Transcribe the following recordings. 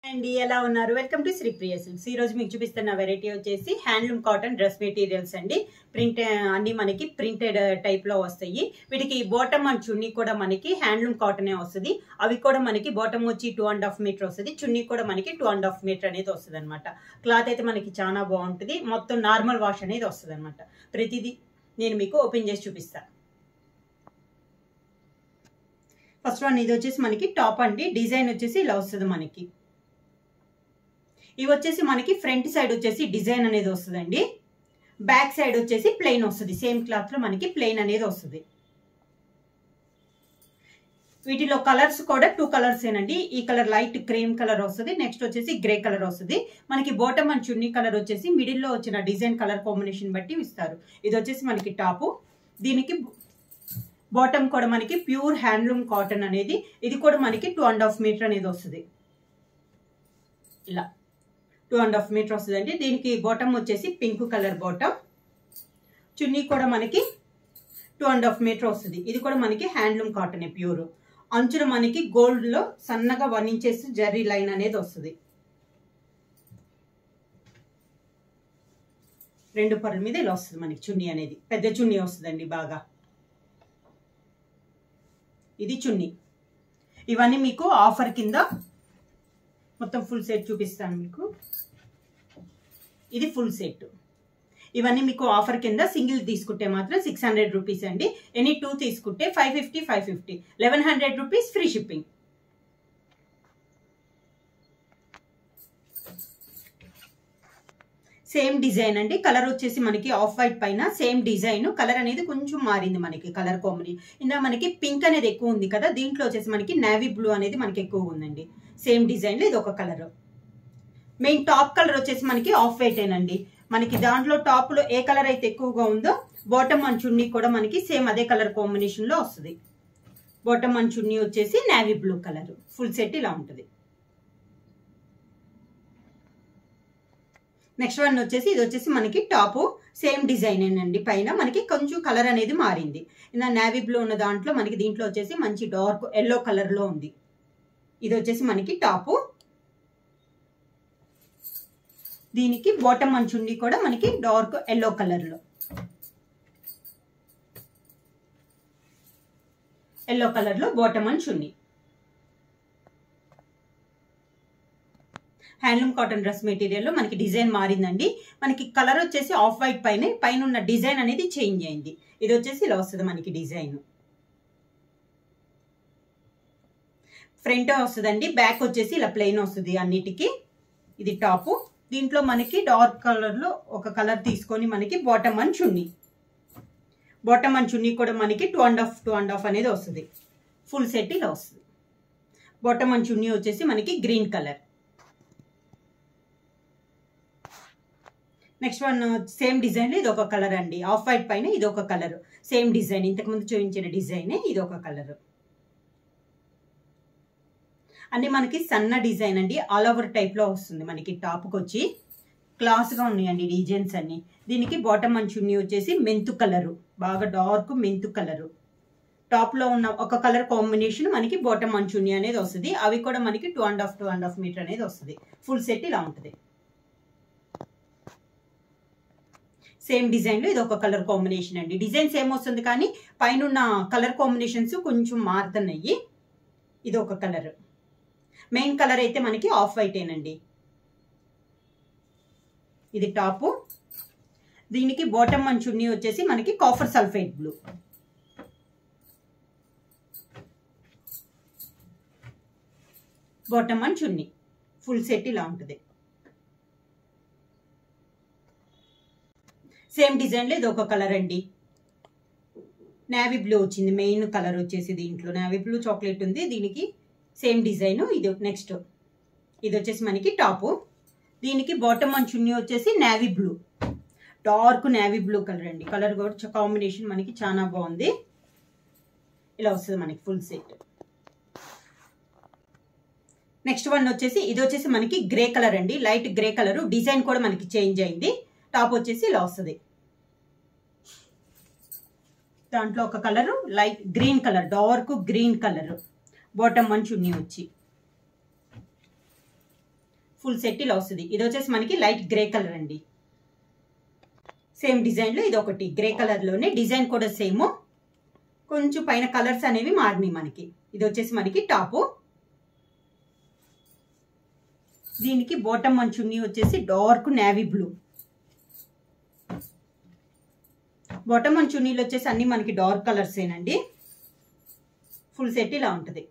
అండి ఎలా ఉన్నారు welcome to Sri Priya silks ఈ రోజు మీకు చూపిస్తున్న వెరైటీ వచ్చేసి హ్యాండ్లూమ్ కాటన్ డ్రెస్ మెటీరియల్స్ అండి ప్రింట్ అన్ని మనకి ప్రింటెడ్ టైప్ లో వస్తాయి వీటికి బాటమ్ అండ్ చున్నీ కూడా మనకి హ్యాండ్లూమ్ కాటనే వస్తుంది అవి కూడా మనకి బాటమ్ వచ్చి 2.5 మీటర్ వస్తుంది చున్నీ కూడా మనకి 2.5 మీటర్ అనేది వస్తుంది అనమాట క్లాత్ అయితే మనకి చాలా బాగుంటుంది మొత్తం నార్మల్ వాష్ అనేది వస్తుంది అనమాట ప్రతిదీ నేను మీకు ఓపెన్ చేసి చూపిస్తాను ఫస్ట్ వన్ ఇది వచ్చేసి మనకి టాప్ అండి డిజైన్ వచ్చేసి ఇలా వస్తుంది మనకి ఇవి వచ్చేసి మనకి ఫ్రంట్ సైడ్ వచ్చేసి డిజైన్ అనేది వస్తుందండి బ్యాక్ సైడ్ వచ్చేసి ప్లెయిన్ వస్తుంది సేమ్ క్లాత్ లో మనకి ప్లెయిన్ అనేది వస్తుంది వీటిలో కలర్స్ కూడా 2 కలర్స్ ఏనండి ఈ కలర్ లైట్ క్రీమ్ కలర్ వస్తుంది నెక్స్ట్ వచ్చేసి గ్రే కలర్ వస్తుంది మనకి బాటమ్ అండ్ చున్నీ కలర్ వచ్చేసి మిడిల్ లో వచ్చిన డిజైన్ కలర్ కాంబినేషన్ బట్టి ఇస్తారు ఇది వచ్చేసి మనకి టాప్ దీనికి బాటమ్ కూడా మనకి ప్యూర్ హ్యాండ్లూమ్ కాటన్ అనేది ఇది కూడా మనకి 2.5 మీటర్ అనేది వస్తుంది ఇలా 2.5 మీటర్ వస్తుంది అంటే దీనికి బాటమ్ వచ్చేసి పింక్ కలర్ బాటమ్ చున్నీ కూడా మనకి 2.5 మీటర్ వస్తుంది ఇది కూడా మనకి హ్యాండ్లూమ్ కాటన్ ప్యూర్ అంచున మనకి గోల్డ్ లో సన్నగా 1 ఇంచెస్ జరీ లైన్ అనేది వస్తుంది రెండు పర్ల మీద ఇలా వస్తుంది మనకి చున్నీ అనేది పెద్ద చున్నీ వస్తుందండి బాగా ఇది చున్నీ ఇవన్నీ మీకు ఆఫర్ కింద మొత్తం ఫుల్ సెట్ చూపిస్తాను మీకు ఇది ఫుల్ సెట్ ఇవన్నీ మీకు ఆఫర్ కింద సింగిల్ తీసుకుంటే మాత్రం 600 రూపీస్ అండి ఎనీ 2 తీసుకుంటే 550 1100 rupees free shipping same design అండి కలర్ వచ్చేసి మనకి ఆఫ్ వైట్ పైన సేమ్ డిజైన్ కలర్ అనేది కొంచెం మారింది మనకి కలర్ కాంబినేషన్ ఇందా మనకి పింక్ అనేది ఎక్కువ ఉంది కదా దీంట్లో వచ్చేసి మనకి నేవీ బ్లూ అనేది మనకి ఎక్కువ ఉందండి సేమ్ డిజైన్ లో ఇది ఒక కలర్ మెయిన్ టాప్ కలర్ వచ్చేసి మనకి ఆఫ్ వైట్ ఏనండి మనకి దాంట్లో టాప్ లో ఏ కలర్ అయితే ఎక్కువగా ఉందో బాటమ్ అండ్ చున్నీ కూడా మనకి సేమ్ అదే కలర్ కాంబినేషన్ లో వస్తుంది బాటమ్ అండ్ చున్నీ వచ్చేసి navy blue colour full set ఇలా ఉంటుంది నెక్స్ట్ వన్ వచ్చేసి ఇది వచ్చేసి మనకి టాప్ సేమ్ డిజైన్ ఏనండి పైన మనకి కొంచెం కలర్ అనేది మారింది ఇలా నేవీ బ్లూ ఉన్న దాంట్లో మనకి దీంట్లో వచ్చేసి మంచి డార్క్ ఎల్లో కలర్ లో ఉంది ఇది వచ్చేసి మనకి టాప్ దీనికి బాటమ్ అండ్ చున్నీ కూడా మనకి డార్క్ ఎల్లో కలర్ లో bottom and chunni handloom cotton dress material లో మనకి డిజైన్ మారిందండి మనకి కలర్ వచ్చేసి ఆఫ్ వైట్ పైన ఉన్న డిజైన్ అనేది చేంజ్ అయింది ఇది వచ్చేసి ఇలా వస్తుంది మనకి డిజైన్ ఫ్రంట్ వస్తుందండి బ్యాక్ వచ్చేసి ఇలా ప్లెయిన్ వస్తుంది అన్నిటికీ ఇది టాప్ దీంట్లో మనకి డార్క్ కలర్ లో ఒక కలర్ తీసుకొని మనకి బాటమ్ అండ్ చున్నీ కూడా మనకి 2.5 అనేది వస్తుంది ఫుల్ సెట్ ఇలా వస్తుంది బాటమ్ అండ్ చున్నీ వచ్చేసి మనకి green colour next one same design లో ఇది ఒక కలర్ అండి ఆఫ్ వైట్ పైన ఇది ఒక కలర్ సేమ్ డిజైన్ ఇంతకుముందు చూపించిన డిజైన్ ఇది ఒక కలర్ అన్ని మనకి సన్న డిజైన్ అండి ఆల్ ఓవర్ టైప్ లో వస్తుంది మనకి టాప్ కి వచ్చి క్లాస్ గా ఉన్నాయండి డిజైన్స్ అన్ని దీనికి బాటమ్ అండ్ చున్నీ వచ్చేసి మెంతు కలరు బాగా డార్క్ మెంతు కలరు టాప్ లో ఉన్న ఒక కలర్ కాంబినేషన్ మనకి బాటమ్ అండ్ చున్నీ అనేది వస్తుంది అవి కూడా మనకి 2.5 మీటర్ అనేది వస్తుంది ఫుల్ సెట్ ఇలా ఉంటుంది సేమ్ డిజైన్ లో ఇది ఒక కలర్ కాంబినేషన్ అండి డిజైన్ సేమ్ వస్తుంది కానీ పైన ఉన్న కలర్ కాంబినేషన్స్ కొంచెం మారుతున్నాయి ఇది ఒక కలర్ మెయిన్ కలర్ అయితే మనకి ఆఫ్ వైట్ ఏనండి ఇది టాప్ దీనికి బాటమ్ అండ్ చున్నీ వచ్చేసి మనకి copper sulphate blue bottom and chunni full set ఇలా ఉంటుంది సేమ్ డిజైన్ లో ఇది ఒక కలర్ అండి నేవీ బ్లూ వచ్చింది మెయిన్ కలర్ వచ్చేసి దీంట్లో నేవీ బ్లూ చాక్లెట్ ఉంది దీనికి సేమ్ డిజైన్ ఇది నెక్స్ట్ ఇది వచ్చేసి మనకి టాప్ దీనికి బాటమ్ అండ్ చున్నీ వచ్చేసి navy blue dark navy blue colour అండి కలర్ కూడా కాంబినేషన్ మనకి చాలా బాగుంది ఇలా వస్తుంది మనకి ఫుల్ సెట్ నెక్స్ట్ వన్ వచ్చేసి ఇది వచ్చేసి మనకి గ్రే కలర్ అండి లైట్ గ్రే కలర్ డిజైన్ కూడా మనకి చేంజ్ అయింది టాప్ వచ్చేసి ఇలా వస్తుంది దాంట్లో ఒక colour light green colour dark green colour bottom and చున్నీ వచ్చి ఫుల్ సెట్ ఇలా వస్తుంది. ఇది వచ్చేసి మనకి లైట్ గ్రే కలర్ అండి. సేమ్ డిజైన్ లో ఇది ఒకటి గ్రే కలర్ లోనే, డిజైన్ కూడా సేమ్, కొంచెం పైన కలర్స్ అనేవి మారినాయి మనకి. ఇది వచ్చేసి మనకి టాపు. దీనికి బాటమ్ అండ్ చున్నీ వచ్చేసి dark navy blue. Bottom and చున్నీలు వచ్చేసి అన్ని మనకి డార్క్ కలర్స్ ఏనండి. ఫుల్ సెట్ ఇలా ఉంటుంది.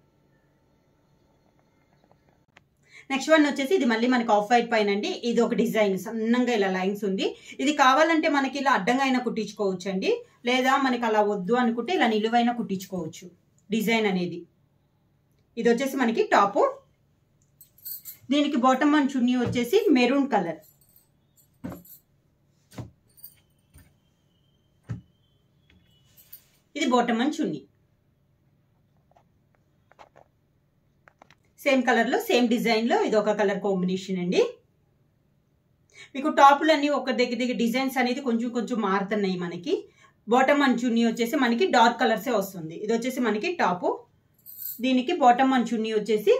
నెక్స్ట్ వన్ వచ్చేసి ఇది మళ్ళీ మనకి ఆఫ్ వైట్ పైన అండి. ఇది ఒక డిజైన్ సన్నంగా ఇలా లైన్స్ ఉంది. ఇది కావాలంటే మనకి ఇలా అడ్డంగా అయినా కుట్టించుకోవచ్చు అండి, లేదా మనకి అలా వద్దు అనుకుంటే ఇలా నిలువైనా కుట్టించుకోవచ్చు డిజైన్ అనేది. ఇది వచ్చేసి మనకి టాపు. దీనికి బాటమ్ అండ్ చున్నీ వచ్చేసి మెరూన్ కలర్. ఇది bottom and chunni same colour లో, సేమ్ డిజైన్ లో ఇది ఒక కలర్ కాంబినేషన్ అండి. మీకు టాపులన్నీ ఒక దగ్గర డిజైన్స్ అనేది కొంచెం కొంచెం మారుతున్నాయి మనకి. బాటమ్ అండ్ చున్నీ వచ్చేసి మనకి డార్క్ కలర్సే వస్తుంది. ఇది వచ్చేసి మనకి టాపు. దీనికి బాటమ్ అండ్ చున్నీ వచ్చేసి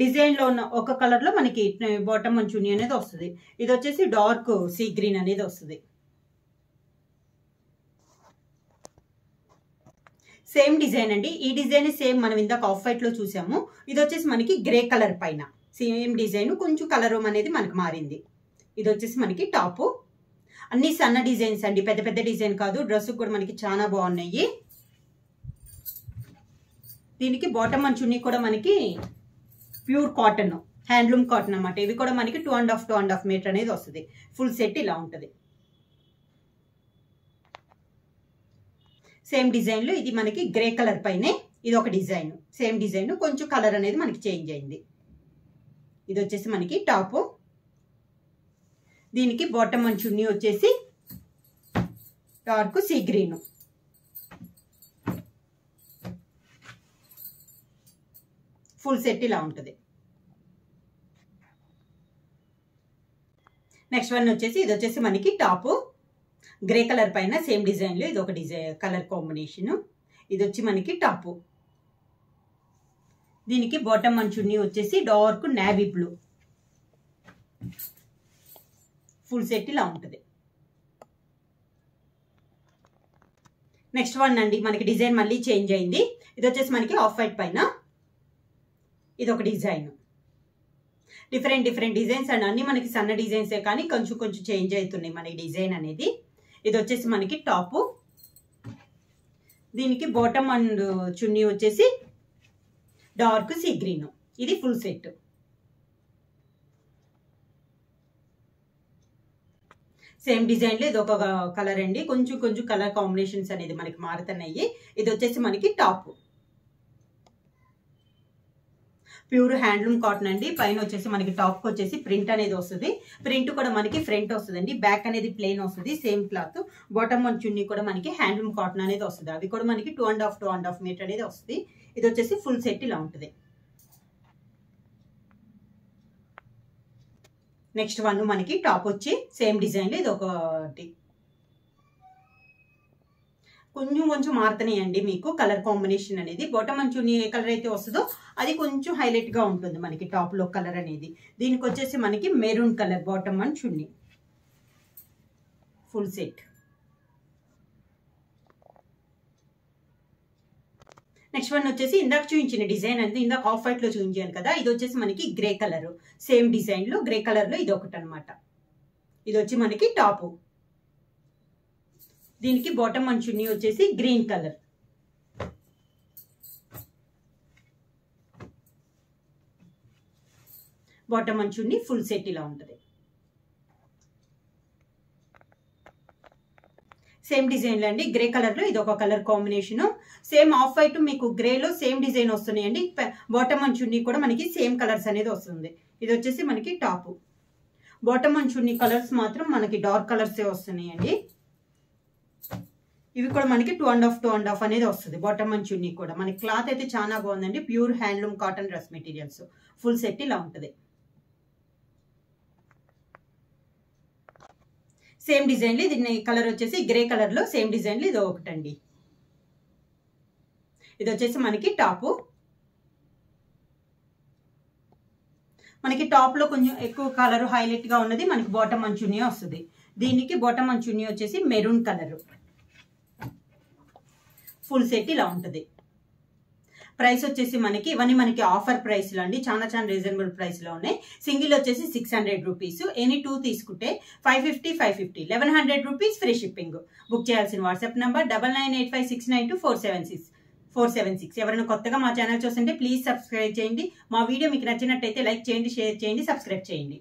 డిజైన్ లో ఉన్న ఒక కలర్ లో మనకి బాటమ్ అండ్ చున్నీ అనేది వస్తుంది. ఇది వచ్చేసి డార్క్ సీ గ్రీన్ అనేది వస్తుంది. సేమ్ డిజైన్ అండి. ఈ డిజైన్ సేమ్ మనం ఇందాక ఆఫ్ వైట్ లో చూసాము. ఇది వచ్చేసి మనకి గ్రే కలర్ పైన సేమ్ డిజైన్, కొంచెం కలర్ అనేది మనకి మారింది. ఇది వచ్చేసి మనకి టాపు. అన్ని సన్న డిజైన్స్ అండి, పెద్ద పెద్ద డిజైన్ కాదు. డ్రెస్ కూడా మనకి చాలా బాగున్నాయి. దీనికి బాటమ్ అండ్ చున్నీ కూడా మనకి ప్యూర్ కాటన్, హ్యాండ్లూమ్ కాటన్ అన్నమాట. ఇవి కూడా మనకి 2.5 మీటర్ అనేది వస్తుంది. ఫుల్ సెట్ ఇలా ఉంటుంది. సేమ్ డిజైన్ లో ఇది మనకి గ్రే కలర్ పైనే ఇది ఒక డిజైన్. సేమ్ డిజైన్, కొంచెం కలర్ అనేది మనకి చేంజ్ అయింది. ఇది వచ్చేసి మనకి టాప్. దీనికి బాటమ్ అండ్ చున్నీ వచ్చేసి dark sea green. Full set ఇలా ఉంటుంది. నెక్స్ట్ వన్ వచ్చేసి ఇది వచ్చేసి మనకి టాప్. గ్రే కలర్ పైన సేమ్ డిజైన్ లో ఇది ఒక డిజైన్ కలర్ కాంబినేషన్. ఇది వచ్చి మనకి టాప్. దీనికి బాటమ్ అండ్ చున్నీ వచ్చేసి dark navy blue. Full set ఇలా ఉంటుంది. నెక్స్ట్ వన్ అండి మనకి డిజైన్ మళ్ళీ చేంజ్ అయింది. ఇది వచ్చేసి మనకి ఆఫ్ వైట్ పైన ఇది ఒక design. Different different designs and అన్ని మనకి సన్న డిజైన్సే కానీ కొంచెం కొంచెం చేంజ్ అవుతున్నాయి మనకి డిజైన్ అనేది. ఇది వచ్చేసి మనకి టాప్. దీనికి బాటమ్ అండ్ చున్నీ వచ్చేసి డార్క్ సీ గ్రీన్. ఇది ఫుల్ సెట్. సేమ్ డిజైన్ లో ఇది ఒక కలర్ అండి. కొంచెం కొంచెం కలర్ కాంబినేషన్స్ అనేది మనకి మారుతున్నాయి. ఇది వచ్చేసి మనకి టాప్. ప్యూర్ హ్యాండ్లూమ్ కాటన్ అండి. పైన వచ్చేసి మనకి టాప్ వచ్చేసి ప్రింట్ అనేది వస్తుంది. ప్రింట్ కూడా మనకి ఫ్రంట్ వస్తుందండి, బ్యాక్ అనేది ప్లెయిన్ వస్తుంది. Same cloth. బాటమ్ అండ్ చున్నీ కూడా మనకి హ్యాండ్లూమ్ కాటన్ అనేది వస్తుంది. అవి కూడా మనకి 2.5 మీటర్ అనేది వస్తుంది. ఇది వచ్చేసి ఫుల్ సెట్ ఇలా ఉంటుంది. నెక్స్ట్ వన్ మనకి టాప్ వచ్చి సేమ్ డిజైన్ లో ఇది ఒకటి. కొంచెం కొంచెం మారుతున్నాయండి మీకు కలర్ కాంబినేషన్ అనేది. Bottom and chunni A colour అయితే వస్తుందో అది కొంచెం హైలైట్ గా ఉంటుంది మనకి టాప్ లో కలర్ అనేది. దీనికి వచ్చేసి మనకి maroon colour bottom and chunni. Full set. Next one వచ్చేసి ఇందాక చూపించిన డిజైన్ అనేది ఇందాక ఆఫ్ వైట్ లో చూపించాను కదా. ఇది వచ్చేసి మనకి గ్రే కలర్. సేమ్ డిజైన్ లో గ్రే కలర్ లో ఇది ఒకటి అనమాట. ఇది వచ్చి మనకి టాప్. దీనికి బాటమ్ అండ్ చున్నీ వచ్చేసి green colour. Bottom and chunni full set ఇలా ఉంటుంది. సేమ్ డిజైన్ లో అండి. గ్రే కలర్ లో ఇది ఒక colour combination. Same off white మీకు గ్రే లో సేమ్ డిజైన్ వస్తున్నాయండి. బాటమ్ అండ్ చున్నీ కూడా మనకి సేమ్ కలర్స్ అనేది వస్తుంది. ఇది వచ్చేసి మనకి top. Bottom and chunni colours మాత్రం మనకి డార్క్ కలర్స్ వస్తున్నాయండి. ఇవి కూడా మనకి 2.5 అనేది వస్తుంది. బాటమ్ అండ్ చున్నీ కూడా మనకి క్లాత్ అయితే చాలా బాగుందండి. Pure handloom cotton dress materials. Full set ఇలా ఉంటుంది. సేమ్ డిజైన్ లో దీని కలర్ వచ్చేసి గ్రే కలర్ లో సేమ్ డిజైన్ లో ఇది ఒకటండి. ఇది వచ్చేసి మనకి టాప్. మనకి టాప్ లో కొంచెం ఎక్కువ కలర్ హైలైట్ గా ఉన్నది మనకి బాటమ్ అండ్ చున్నీ వస్తుంది. దీనికి బాటమ్ అండ్ చున్నీ వచ్చేసి మెరూన్ కలర్. ఫుల్ సెట్ ఇలా ఉంటుంది. ప్రైస్ వచ్చేసి ఇవన్నీ మనకి ఆఫర్ ప్రైస్ లో అండి, చాలా రీజనబుల్ ప్రైస్ లో ఉన్నాయి. సింగిల్ వచ్చేసి 600 రూపీస్, ఎనీ 2 తీసుకుంటే 550 1100 రూపీస్ ఫ్రీ షిప్పింగ్. బుక్ చేయాల్సిన వాట్సాప్ నంబర్ 9985692476. ఎవరైనా కొత్తగా మా ఛానల్ చూస్తుంటే ప్లీజ్ సబ్స్క్రైబ్ చేయండి. మా వీడియో మీకు నచ్చినట్టయితే లైక్ చేయండి, షేర్ చేయండి, సబ్స్క్రైబ్ చేయండి.